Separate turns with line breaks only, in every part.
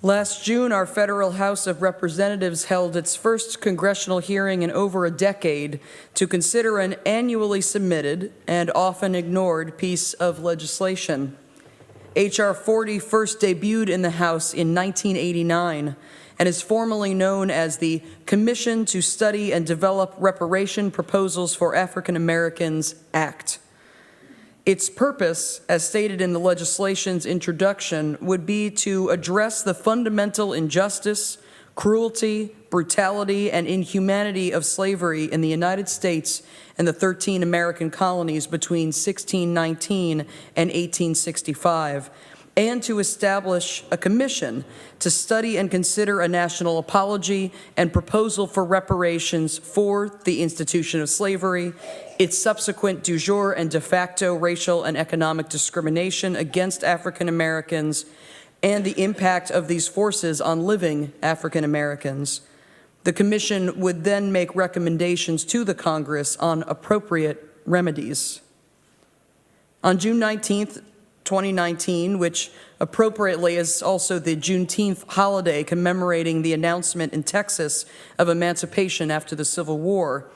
Last June, our federal House of Representatives held its first congressional hearing in over a decade to consider an annually submitted and often ignored piece of legislation. H.R. 40 first debuted in the House in 1989 and is formally known as the Commission to Study and Develop Reparation Proposals for African Americans Act. Its purpose, as stated in the legislation's introduction, would be to address the fundamental injustice, cruelty, brutality, and inhumanity of slavery in the United States and the 13 American colonies between 1619 and 1865, and to establish a commission to study and consider a national apology and proposal for reparations for the institution of slavery, its subsequent de jure and de facto racial and economic discrimination against African Americans, and the impact of these forces on living African Americans. The commission would then make recommendations to the Congress on appropriate remedies. On June 19th, 2019, which appropriately is also the Juneteenth holiday commemorating the announcement in Texas of emancipation after the Civil War,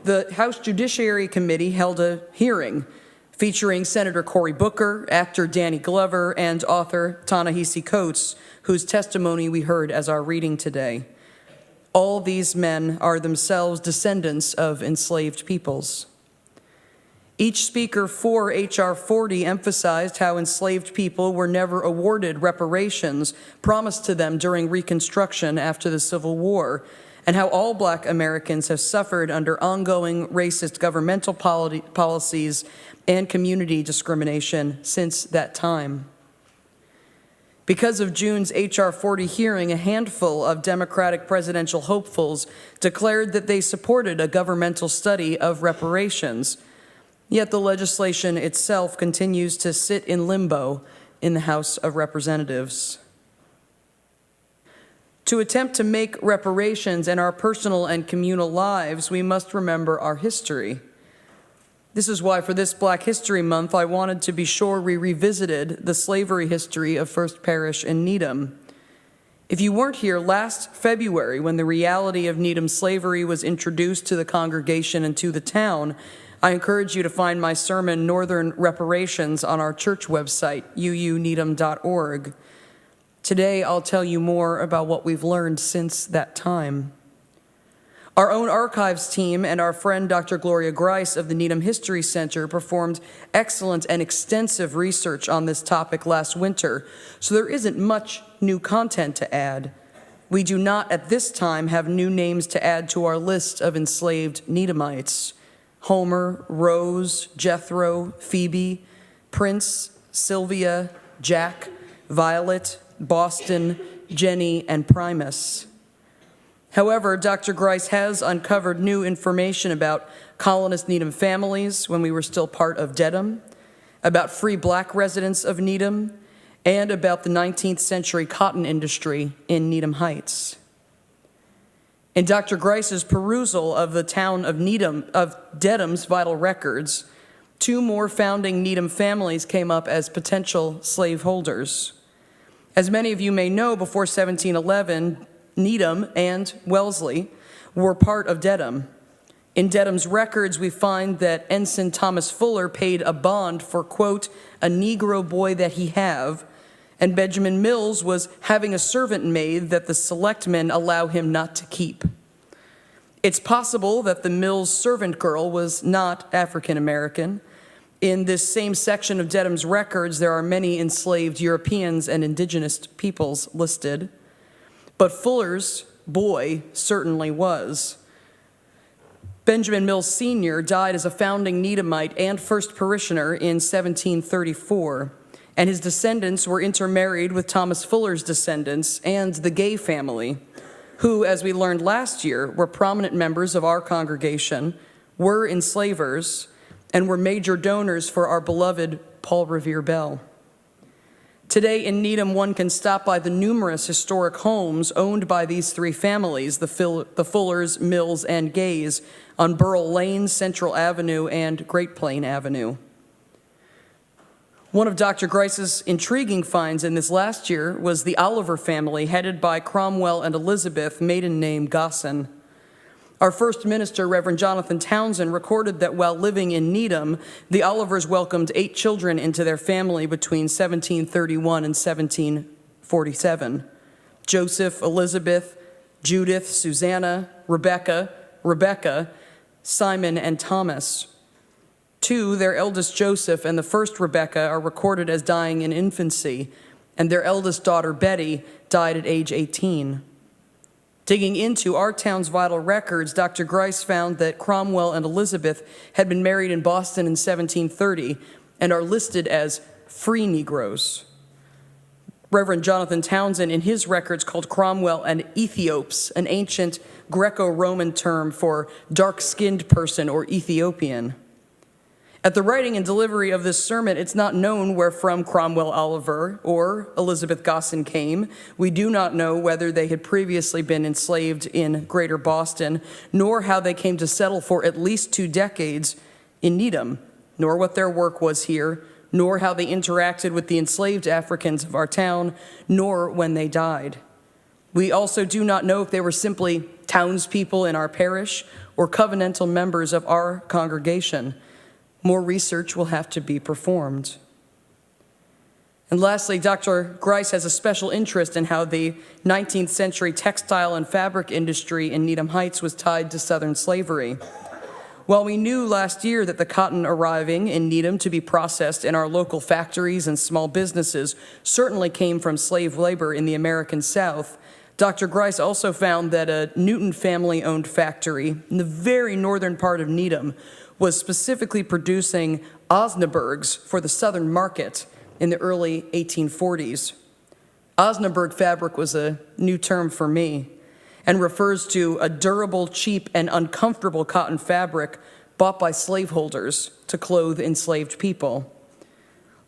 the House Judiciary Committee held a hearing featuring Senator Cory Booker, actor Danny Glover, and author Ta-Nehisi Coates, whose testimony we heard as our reading today. All these men are themselves descendants of enslaved peoples. Each speaker for H.R. 40 emphasized how enslaved people were never awarded reparations promised to them during Reconstruction after the Civil War, and how all Black Americans have suffered under ongoing racist governmental policies and community discrimination since that time. Because of June's H.R. 40 hearing, a handful of Democratic presidential hopefuls declared that they supported a governmental study of reparations. Yet the legislation itself continues to sit in limbo in the House of Representatives. To attempt to make reparations in our personal and communal lives, we must remember our history. This is why for this Black History Month, I wanted to be sure we revisited the slavery history of First Parish in Needham. If you weren't here last February when the reality of Needham slavery was introduced to the congregation and to the town, I encourage you to find my sermon, Northern Reparations, on our church website, uuneedham.org. Today, I'll tell you more about what we've learned since that time. Our own archives team and our friend Dr. Gloria Grice of the Needham History Center performed excellent and extensive research on this topic last winter, so there isn't much new content to add. We do not at this time have new names to add to our list of enslaved Needhamites. Homer, Rose, Jethro, Phoebe, Prince, Sylvia, Jack, Violet, Boston, Jenny, and Primus. However, Dr. Grice has uncovered new information about colonist Needham families when we were still part of Dedham, about free Black residents of Needham, and about the 19th century cotton industry in Needham Heights. In Dr. Grice's perusal of the town of Dedham's vital records, 2 more founding Needham families came up as potential slaveholders. As many of you may know, before 1711, Needham and Wellesley were part of Dedham. In Dedham's records, we find that Ensign Thomas Fuller paid a bond for, quote, a Negro boy that he have, and Benjamin Mills was having a servant maid that the selectmen allow him not to keep. It's possible that the Mills servant girl was not African American. In this same section of Dedham's records, there are many enslaved Europeans and indigenous peoples listed, but Fuller's boy certainly was. Benjamin Mills Sr. died as a founding Needhamite and first parishioner in 1734. And his descendants were intermarried with Thomas Fuller's descendants and the Gay family, who, as we learned last year, were prominent members of our congregation, were enslavers, and were major donors for our beloved Paul Revere Bell. Today in Needham, one can stop by the numerous historic homes owned by these 3 families, the Fullers, Mills, and Gays, on Burrell Lane, Central Avenue, and Great Plain Avenue. One of Dr. Grice's intriguing finds in this last year was the Oliver family, headed by Cromwell and Elizabeth, maiden name Gosson. Our first minister, Reverend Jonathan Townsend, recorded that while living in Needham, the Olivers welcomed 8 children into their family between 1731 and 1747. Joseph, Elizabeth, Judith, Susanna, Rebecca, Simon, and Thomas. 2, their eldest Joseph and the first Rebecca, are recorded as dying in infancy, and their eldest daughter Betty died at age 18. Digging into our town's vital records, Dr. Grice found that Cromwell and Elizabeth had been married in Boston in 1730 and are listed as free Negroes. Reverend Jonathan Townsend, in his records, called Cromwell an Ethiops, an ancient Greco-Roman term for dark-skinned person or Ethiopian. At the writing and delivery of this sermon, it's not known where from Cromwell Oliver or Elizabeth Gosson came. We do not know whether they had previously been enslaved in Greater Boston, nor how they came to settle for at least 2 decades in Needham, nor what their work was here, nor how they interacted with the enslaved Africans of our town, nor when they died. We also do not know if they were simply townspeople in our parish or covenantal members of our congregation. More research will have to be performed. And lastly, Dr. Grice has a special interest in how the 19th century textile and fabric industry in Needham Heights was tied to Southern slavery. While we knew last year that the cotton arriving in Needham to be processed in our local factories and small businesses certainly came from slave labor in the American South, Dr. Grice also found that a Newton family-owned factory in the very northern part of Needham was specifically producing Osnaburgs for the southern market in the early 1840s. Osnaburg fabric was a new term for me and refers to a durable, cheap, and uncomfortable cotton fabric bought by slaveholders to clothe enslaved people.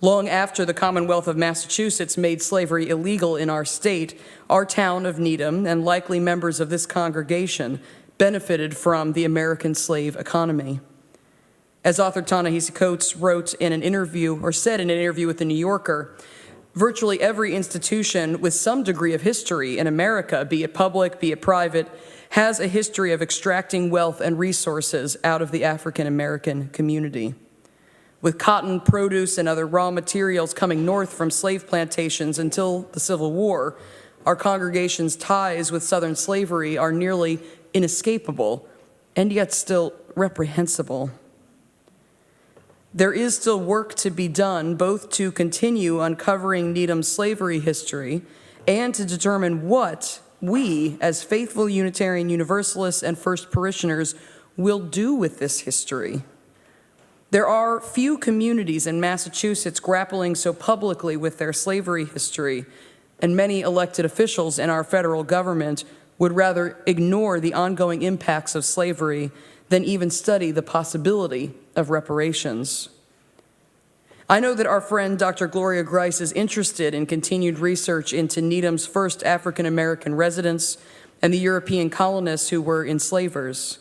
Long after the Commonwealth of Massachusetts made slavery illegal in our state, our town of Needham, and likely members of this congregation, benefited from the American slave economy. As author Ta-Nehisi Coates wrote in an interview, or said in an interview with The New Yorker, virtually every institution with some degree of history in America, be it public, be it private, has a history of extracting wealth and resources out of the African American community. With cotton, produce, and other raw materials coming north from slave plantations until the Civil War, our congregation's ties with Southern slavery are nearly inescapable and yet still reprehensible. There is still work to be done, both to continue uncovering Needham's slavery history and to determine what we, as faithful Unitarian Universalists and First Parishioners, will do with this history. There are few communities in Massachusetts grappling so publicly with their slavery history, and many elected officials in our federal government would rather ignore the ongoing impacts of slavery than even study the possibility of reparations. I know that our friend Dr. Gloria Grice is interested in continued research into Needham's first African-American residents and the European colonists who were enslavers.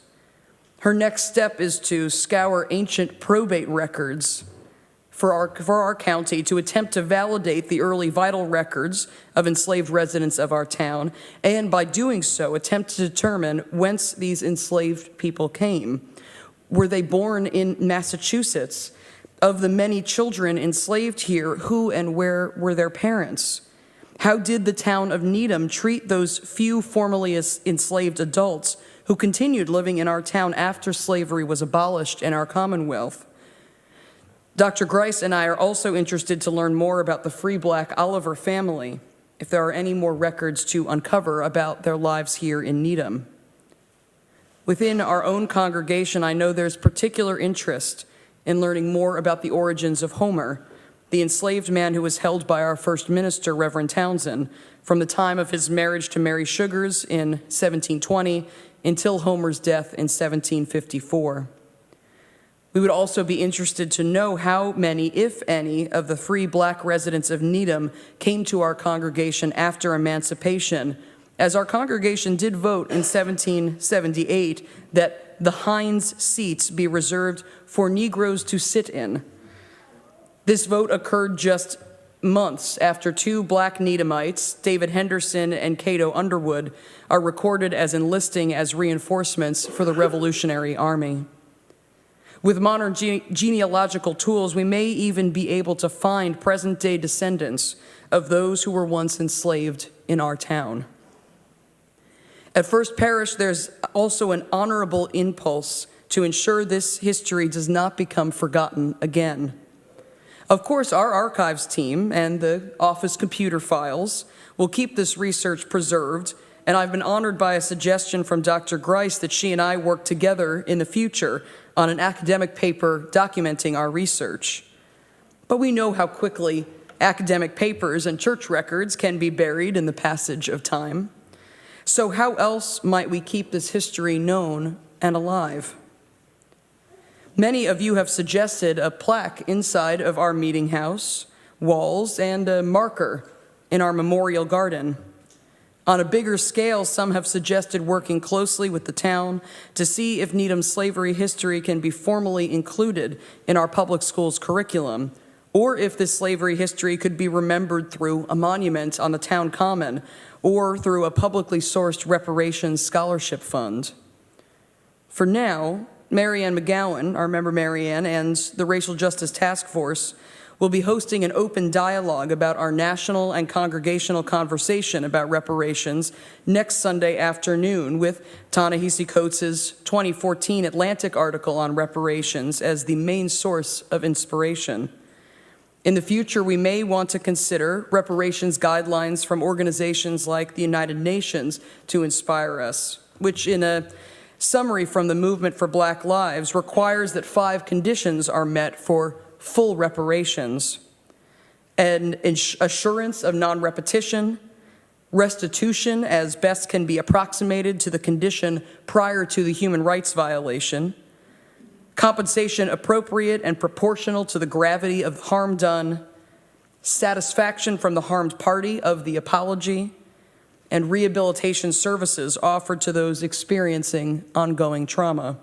Her next step is to scour ancient probate records for our county to attempt to validate the early vital records of enslaved residents of our town, and by doing so, attempt to determine whence these enslaved people came. Were they born in Massachusetts? Of the many children enslaved here, who and where were their parents? How did the town of Needham treat those few formerly enslaved adults who continued living in our town after slavery was abolished in our Commonwealth? Dr. Grice and I are also interested to learn more about the free black Oliver family, if there are any more records to uncover about their lives here in Needham. Within our own congregation, I know there's particular interest in learning more about the origins of Homer, the enslaved man who was held by our first minister, Reverend Townsend, from the time of his marriage to Mary Sugars in 1720 until Homer's death in 1754. We would also be interested to know how many, if any, of the free black residents of Needham came to our congregation after emancipation, as our congregation did vote in 1778 that the Hinds seats be reserved for Negroes to sit in. This vote occurred just months after two black Needhamites, David Henderson and Catie Underwood, are recorded as enlisting as reinforcements for the Revolutionary Army. With modern genealogical tools, we may even be able to find present-day descendants of those who were once enslaved in our town. At First Parish, there's also an honorable impulse to ensure this history does not become forgotten again. Of course, our archives team and the office computer files will keep this research preserved, and I've been honored by a suggestion from Dr. Grice that she and I work together in the future on an academic paper documenting our research. But we know how quickly academic papers and church records can be buried in the passage of time. So how else might we keep this history known and alive? Many of you have suggested a plaque inside of our meeting house walls and a marker in our memorial garden. On a bigger scale, some have suggested working closely with the town to see if Needham's slavery history can be formally included in our public schools curriculum, or if this slavery history could be remembered through a monument on the town common, or through a publicly sourced reparations scholarship fund. For now, Marianne McGowan, our member Marianne, and the Racial Justice Task Force will be hosting an open dialogue about our national and congregational conversation about reparations next Sunday afternoon with Ta-Nehisi Coates' 2014 Atlantic article on reparations as the main source of inspiration. In the future, we may want to consider reparations guidelines from organizations like the United Nations to inspire us, which in a summary from the Movement for Black Lives requires that 5 conditions are met for full reparations: an assurance of non-repetition, restitution as best can be approximated to the condition prior to the human rights violation, compensation appropriate and proportional to the gravity of harm done, satisfaction from the harmed party of the apology, and rehabilitation services offered to those experiencing ongoing trauma.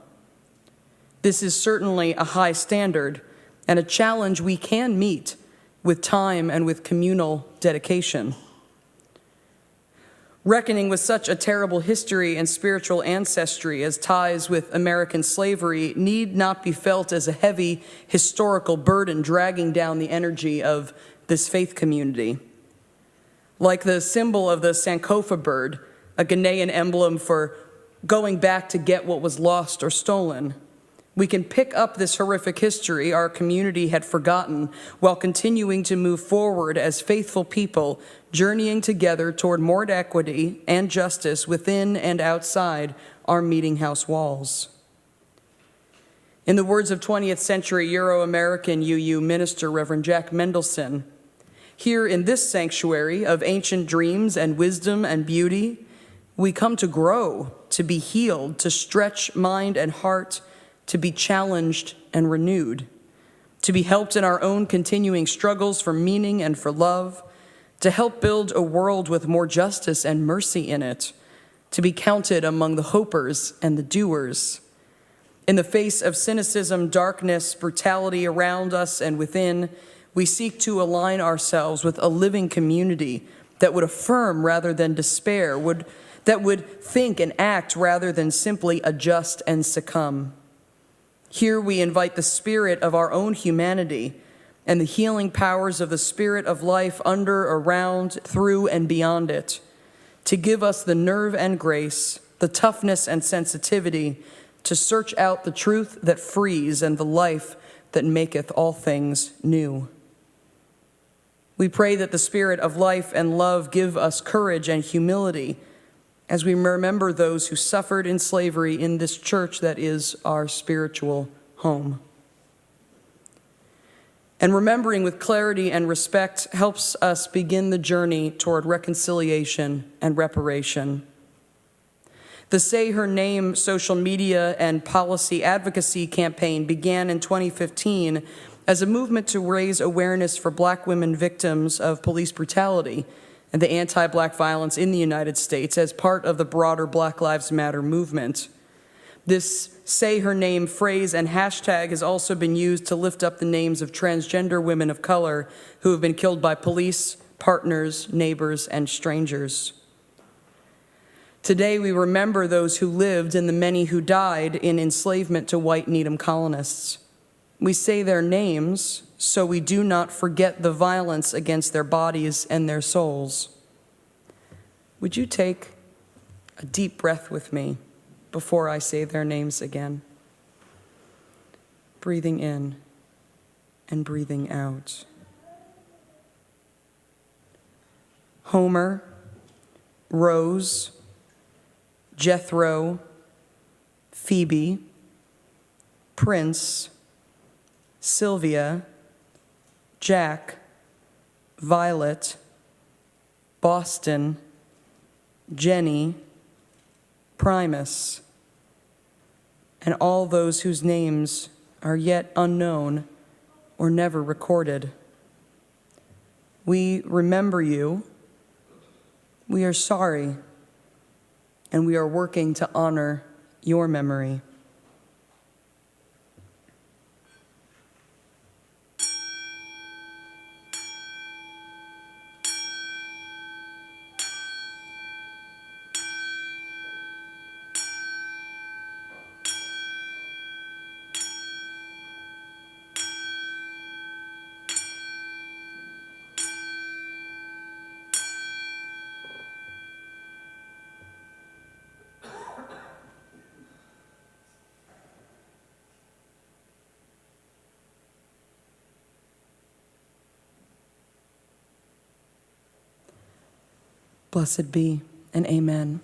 This is certainly a high standard and a challenge we can meet with time and with communal dedication. Reckoning with such a terrible history and spiritual ancestry as ties with American slavery need not be felt as a heavy historical burden dragging down the energy of this faith community. Like the symbol of the Sankofa bird, a Ghanaian emblem for going back to get what was lost or stolen, we can pick up this horrific history our community had forgotten while continuing to move forward as faithful people, journeying together toward more equity and justice within and outside our meeting house walls. In the words of 20th century Euro-American UU minister Reverend Jack Mendelson, here in this sanctuary of ancient dreams and wisdom and beauty, we come to grow, to be healed, to stretch mind and heart, to be challenged and renewed, to be helped in our own continuing struggles for meaning and for love, to help build a world with more justice and mercy in it, to be counted among the hopers and the doers. In the face of cynicism, darkness, brutality around us and within, we seek to align ourselves with a living community that would affirm rather than despair, that would think and act rather than simply adjust and succumb. Here we invite the spirit of our own humanity and the healing powers of the spirit of life under, around, through, and beyond it to give us the nerve and grace, the toughness and sensitivity to search out the truth that frees and the life that maketh all things new. We pray that the spirit of life and love give us courage and humility as we remember those who suffered in slavery in this church that is our spiritual home. And remembering with clarity and respect helps us begin the journey toward reconciliation and reparation. The Say Her Name social media and policy advocacy campaign began in 2015 as a movement to raise awareness for Black women victims of police brutality and the anti-Black violence in the United States as part of the broader Black Lives Matter movement. This say her name phrase and hashtag has also been used to lift up the names of transgender women of color who have been killed by police, partners, neighbors, and strangers. Today, we remember those who lived and the many who died in enslavement to white Needham colonists. We say their names so we do not forget the violence against their bodies and their souls. Would you take a deep breath with me before I say their names again? Breathing in and breathing out. Homer, Rose, Jethro, Phoebe, Prince, Sylvia, Jack, Violet, Boston, Jenny, Primus, and all those whose names are yet unknown or never recorded. We remember you, we are sorry, and we are working to honor your memory. Blessed be, and amen.